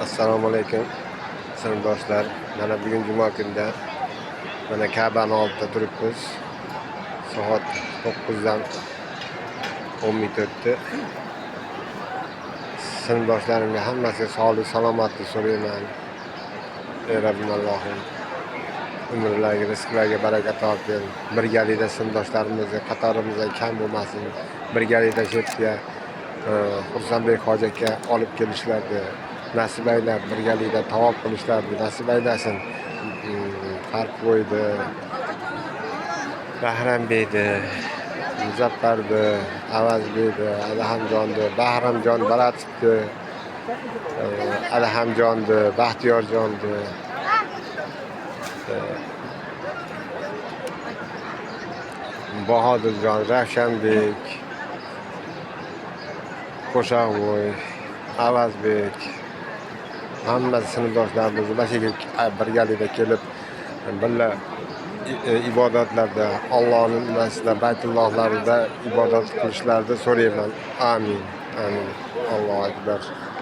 Assalomu alaykum sinfdoshlar. Mana bugun juma kunida mana Ka'bani oldida turibmiz. Soat 9dan 10 minut o'tdi. Sinfdoshlarimga hammasiga sog'lik, salomatlik so'rayman. Ey Rabbim Allohim, umrlarga, rizqlarga baraka topgin. Birgalikda sinfdoshlarimizga qatorimizda kam bo'lmasin. Birgalikda shu yerga Xursandbek hojiga olib kelishlarni nasib aylab, birgalikda tavob qilishlarni nasib aylasin. Farqvoydi, Bahramberdi, Muzaffardi, Avazberdi, Adhamjondi, Bahramjon Baratovdi, Adhamjondi, Baxtiyorjondi, Bahodirjon, Ravshanbek, Qo'shaqvoy, Avazbek, hamma sinfdoshlarimiz birgalikda kelib birga ibodatlarda, Allohning masjidida, Baytullohlarida ibodat qilishlarini so'rayman. Amin. Amin. Allohu akbar.